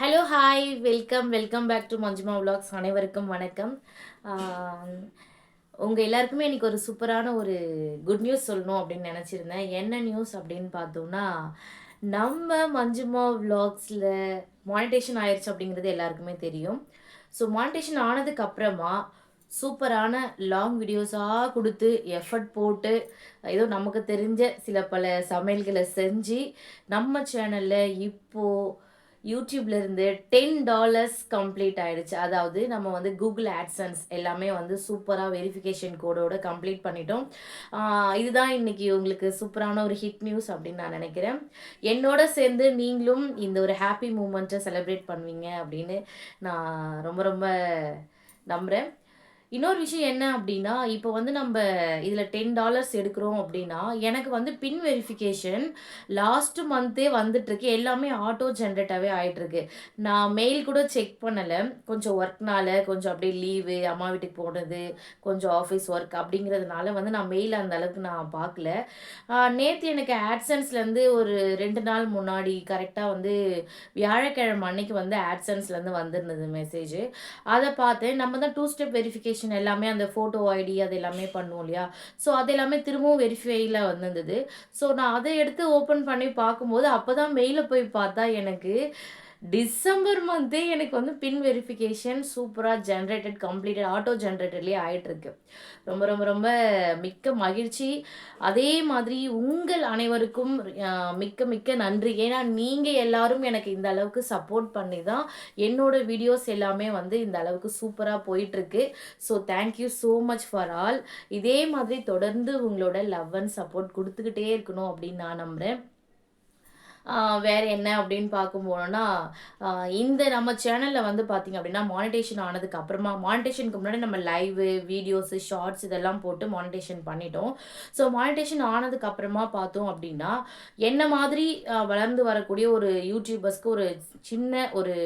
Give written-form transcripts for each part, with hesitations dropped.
Hello hi welcome back to Manjuma vlogs. அனைவருக்கும் வணக்கம். உங்கள் எல்லாருக்குமே இன்றைக்கி ஒரு சூப்பரான ஒரு குட் நியூஸ் சொல்லணும் அப்படின்னு நினச்சிருந்தேன். என்ன நியூஸ் அப்படின்னு பார்த்தோம்னா, நம்ம மஞ்சுமா விலாக்ஸில் மானிட்டேஷன் ஆயிடுச்சு அப்படிங்கிறது எல்லாருக்குமே தெரியும். ஸோ மானிட்டேஷன் ஆனதுக்கு அப்புறமா சூப்பரான லாங் வீடியோஸாக கொடுத்து எஃபர்ட் போட்டு ஏதோ நமக்கு தெரிஞ்ச சில பல சமையல்களை செஞ்சு நம்ம சேனலில் இப்போது யூடியூப்லேருந்து $10 கம்ப்ளீட் ஆயிடுச்சு. அதாவது நம்ம வந்து கூகுள் ஆட்சன்ஸ் எல்லாமே வந்து சூப்பராக வெரிஃபிகேஷன் கோடோட கம்ப்ளீட் பண்ணிட்டோம். இதுதான் இன்னைக்கு உங்களுக்கு சூப்பரான ஒரு ஹிட் நியூஸ் அப்படின்னு நான் நினைக்கிறேன். என்னோட சேர்ந்து நீங்களும் இந்த ஒரு ஹாப்பி மூமெண்ட்டை செலிப்ரேட் பண்ணுவீங்க அப்படின்னு நான் ரொம்ப ரொம்ப நம்புகிறேன். இன்னொரு விஷயம் என்ன அப்படின்னா, இப்போ வந்து நம்ப இதில $10 எடுக்கிறோம் அப்படின்னா, எனக்கு வந்து பின் வெரிஃபிகேஷன் லாஸ்ட் மந்த்தே வந்துட்டுருக்கு. எல்லாமே ஆட்டோ ஜென்ரேட்டாவே ஆயிட்டுருக்கு. நான் மெயில் கூட செக் பண்ணல. கொஞ்சம் ஒர்க்னால, கொஞ்சம் அப்படியே லீவு, அம்மா வீட்டுக்கு போனது, கொஞ்சம் ஆஃபீஸ் ஒர்க் அப்படிங்கிறதுனால வந்து நான் மெயில் அந்த அளவுக்கு நான் பார்க்கல. நேத்து எனக்கு ஆட்சன்ஸ்லேருந்து ஒரு 2 நாள் முன்னாடி கரெக்ட்டா வந்து வியாழக்கிழமை அன்னைக்கு வந்து ஆட்சன்ஸ்லேருந்து வந்திருந்தது மெசேஜு. அத பார்த்தேன். நம்ம தான் 2 ஸ்டெப் வெரிஃபிகேஷன் எல்லாமே அந்த ஃபோட்டோ ஐடி அது எல்லாமே பண்ணுவோம் இல்லையா? ஸோ அது எல்லாமே திரும்பவும் வெரிஃபைல வந்திருந்தது. ஸோ நான் அத எடுத்து ஓப்பன் பண்ணி பார்க்கும்போது, அப்பதான் மெயில போய் பார்த்தா எனக்கு டிசம்பர் மந்தே எனக்கு வந்து பின் வெரிஃபிகேஷன் சூப்பரா ஜெனரேட்டட் கம்ப்ளீட்டட் ஆட்டோ ஜெனரேட்டட்லயே ஆயிட்டிருக்கு. ரொம்ப ரொம்ப ரொம்ப மிக்க மகிழ்ச்சி. அதே மாதிரி உங்கள் அனைவருக்கும் மிக்க மிக்க நன்றி. ஏன்னா நீங்க எல்லாரும் எனக்கு இந்த அளவுக்கு சப்போர்ட் பண்ணி தான் என்னோட வீடியோஸ் எல்லாமே வந்து இந்த அளவுக்கு சூப்பரா போயிட்டுருக்கு. So thank you so much for all. இதே மாதிரி தொடர்ந்து உங்களோட லவ் அண்ட் சப்போர்ட் குடுத்துக்கிட்டே இருக்கணும் அப்படின்னு நான் நம்புறேன். வேற என்ன அப்படின்னு பார்க்கும் போனோம்னா, இந்த நம்ம சேனல்ல வந்து பார்த்தீங்க அப்படின்னா, மானிட்டேஷன் ஆனதுக்கு அப்புறமா மானிட்டேஷனுக்கு முன்னாடி நம்ம லைவு, வீடியோஸு, ஷார்ட்ஸ் இதெல்லாம் போட்டு மானிட்டேஷன் பண்ணிட்டோம். ஸோ மானிட்டேஷன் ஆனதுக்கு அப்புறமா பார்த்தோம் அப்படின்னா, என்ன மாதிரி வளர்ந்து வரக்கூடிய ஒரு யூடியூபர்ஸ்க்கு ஒரு சின்ன ஒரு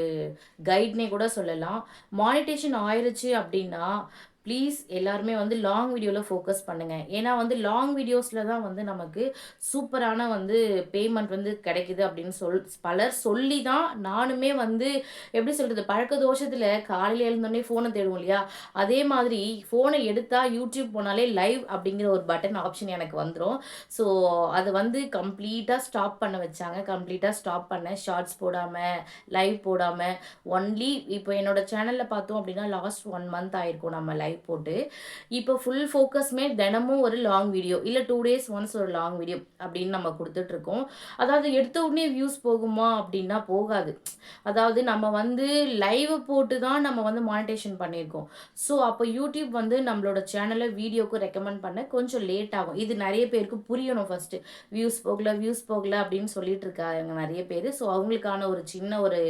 கைட்னே கூட சொல்லலாம். மானிட்டேஷன் ஆயிருச்சு அப்படின்னா, ப்ளீஸ் எல்லாருமே வந்து லாங் வீடியோல ஃபோக்கஸ் பண்ணுங்க. ஏன்னா வந்து லாங் வீடியோஸ்ல தான் வந்து நமக்கு சூப்பரான வந்து பேமெண்ட் வந்து கிடைக்குது அப்படின்னு பலர் சொல்லி தான் நானுமே வந்து எப்படி சொல்றது, பழக்க தோஷத்துல காலையில எழுந்தோடனே ஃபோனை தேடுவோம் இல்லையா? அதே மாதிரி ஃபோனை எடுத்தா யூடியூப் போனாலே லைவ் அப்படிங்கிற ஒரு பட்டன் ஆப்ஷன் எனக்கு வந்துரும். ஸோ அத வந்து கம்ப்ளீட்டா ஸ்டாப் பண்ண வச்சாங்க. கம்ப்ளீட்டா ஸ்டாப் பண்ணேன். ஷார்ட்ஸ் போடாம, லைவ் போடாம, ஒன்லி இப்போ என்னோட சேனல்ல பார்த்தோம் அப்படின்னா லாஸ்ட் 1 மந்த் ஆயிருக்கும் நம்ம லைவ் போட்டு. இப்போ ஃபுல் ஃபோக்கஸ்மே தினமும் ஒரு லாங் வீடியோ இல்ல 2 டேஸ் ஒன்ஸ் ஒரு லாங் வீடியோ அப்படின்னு நம்ம குடுத்துட்ருக்கோம். அதாவது எடுத்த உடனே வியூஸ் போகுமா அப்படின்னா போகாது. அதாவது நம்ம வந்து லைவ் போட்டு தான் நம்ம வந்து மானிட்டேஷன் பண்ணியிருக்கோம். ஸோ அப்போ யூடியூப் வந்து நம்மளோட சேனல வீடியோக்கு ரெக்கமெண்ட் பண்ண கொஞ்சம் லேட் ஆகும். இது நெறைய பேருக்கு புரியணும் ஃபர்ஸ்ட்டு. வியூஸ் போகல அப்படின்னு சொல்லிட்டு இருக்காங்க நெறைய பேரு. ஸோ அவங்களுக்கான ஒரு சின்ன ஒரு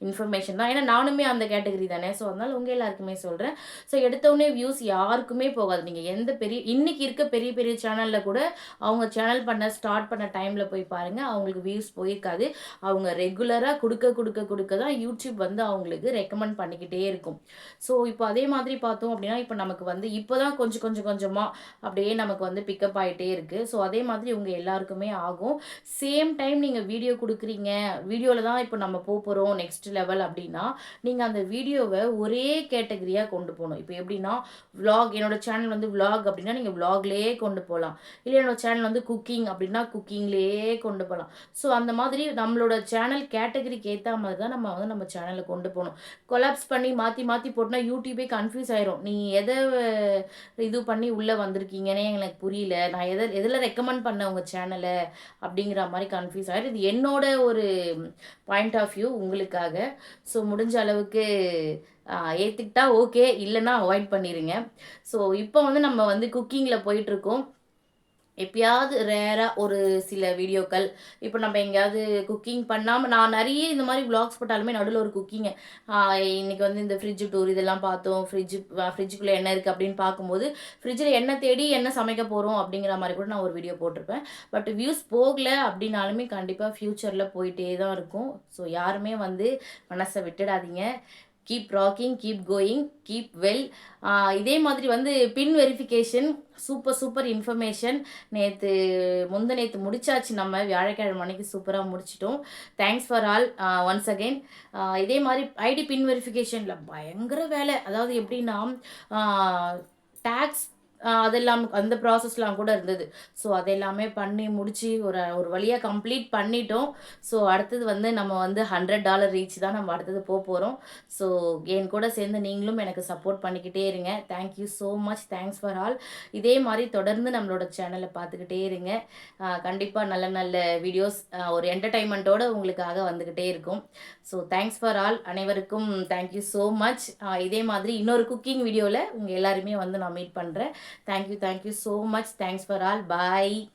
இன்ஃபர்மேஷன் தான். ஏன்னா நானுமே அந்த கேட்டகரி தானே. ஸோ அதனால உங்க எல்லாருக்குமே சொல்றேன். ஸோ எடுத்தோனே வியூஸ் யாருக்குமே போகாது. நீங்க எந்த பெரிய இன்னைக்கு இருக்க பெரிய பெரிய சேனல்ல கூட அவங்க சேனல் ஸ்டார்ட் பண்ண டைம்ல போய் பாருங்க. அவங்களுக்கு வியூஸ் போயிருக்காது. அவங்க ரெகுலரா குடுக்க தான் யூடியூப் வந்து அவங்களுக்கு ரெக்கமெண்ட் பண்ணிக்கிட்டே இருக்கும். ஸோ இப்போ அதே மாதிரி பார்த்தோம் அப்படின்னா, இப்போ நமக்கு வந்து இப்போ தான் கொஞ்சம் கொஞ்சமா அப்படியே நமக்கு வந்து பிக்கப் ஆயிட்டே இருக்கு. ஸோ அதே மாதிரி உங்க எல்லாருக்குமே ஆகும். சேம் டைம் நீங்க வீடியோ குடுக்குறீங்க. வீடியோல தான் இப்போ நம்ம போறோம் நெக்ஸ்ட் லெவல் அப்படின்னா, நீங்க அந்த வீடியோவ ஒரே கேட்டகரியா கொண்டு போணும். இப்போ எப்படின்னா, என்னோட சேனல் வந்து விளாக் அப்படின்னா, நீங்க விளாக்லயே கொண்டு போலாம். இல்ல என்னோட சேனல் வந்து குக்கிங் அப்படின்னா, குக்கிங்லயே கொண்டு போலாம். ஸோ அந்த மாதிரி நம்மளோட சேனல் கேட்டகரிக்கு ஏத்தா மாதிரி தான் நம்ம வந்து நம்ம சேனல கொண்டு போணும். கொலாப்ஸ் பண்ணி மாத்தி மாத்தி போட்டோம்னா யூடியூபே கன்ஃப்யூஸ் ஆயிரும். நீ எத இது பண்ணி உள்ள வந்திருக்கீங்கன்னே எனக்கு புரியல. நான் எதுல ரெக்கமெண்ட் பண்ணேன் உங்க சேனல அப்படிங்கிற மாரி கன்ஃப்யூஸ் ஆயிரும். இது என்னோட ஒரு பாயிண்ட் ஆஃப் வியூ உங்களுக்காக. ஸோ முடிஞ்ச அளவுக்கு ஏத்துக்கிட்டா ஓகே. இல்லன்னா அவாய்ட் பண்ணிருங்க. ஸோ இப்போ வந்து நம்ம வந்து குக்கிங்ல போயிட்டுருக்கோம். எப்பயாவது ரேரா ஒரு சில வீடியோக்கள், இப்போ நம்ம எங்கேயாவது குக்கிங் பண்ணாம நான் நெறைய இந்த மாரி விளாக்ஸ் போட்டாலுமே நடுவுல ஒரு குக்கிங் இன்னைக்கு வந்து இந்த ஃப்ரிட்ஜ் டூர் இதெல்லாம் பார்த்தோம். ஃப்ரிட்ஜுக்குள்ள என்ன இருக்கு அப்படின்னு பார்க்கும்போது, ஃப்ரிட்ஜில என்ன தேடி என்ன சமைக்க போறோம் அப்படிங்கிற மாரி கூட நான் ஒரு வீடியோ போட்டிருப்பேன். பட் வியூஸ் போகல அப்படின்னாலுமே கண்டிப்பா ஃபியூச்சர்ல போயிட்டே தான் இருக்கும். ஸோ யாருமே வந்து மனச விட்டுடாதீங்க. Keep rocking, keep going, keep well. இதே மாதிரி வந்து PIN verification super super information நேற்று நேற்று முடிச்சாச்சு. நம்ம வியாழக்கிழமை அன்னைக்கு சூப்பராக முடிச்சிட்டோம். Thanks for all once again. இதே மாதிரி ஐடி பின் வெரிஃபிகேஷனில் பயங்கர வேலை. அதாவது எப்படின்னா டேக்ஸ் அதெல்லாம் அந்த ப்ராசஸ்லாம் கூட இருந்தது. ஸோ அதெல்லாமே பண்ணி முடிச்சு ஒரு ஒரு வழியாக கம்ப்ளீட் பண்ணிட்டோம். ஸோ அடுத்தது வந்து நம்ம வந்து $100 ரீச் தான் நம்ம அடுத்தது போகிறோம். ஸோ என் கூட சேர்ந்து நீங்களும் எனக்கு சப்போர்ட் பண்ணிக்கிட்டே இருங்க. Thank you so much. Thanks for all. இதே மாதிரி தொடர்ந்து நம்மளோட சேனலை பார்த்துக்கிட்டே இருங்க. கண்டிப்பாக நல்ல நல்ல வீடியோஸ் ஒரு என்டர்டைன்மெண்ட்டோட உங்களுக்காக வந்துக்கிட்டே இருக்கும். So thanks for all. அனைவருக்கும் தேங்க்யூ ஸோ மச். இதே மாதிரி இன்னொரு குக்கிங் வீடியோவில் உங்கள் எல்லாருமே வந்து நான் மீட் பண்ணுறேன். Thank you so much. Thanks for all. Bye.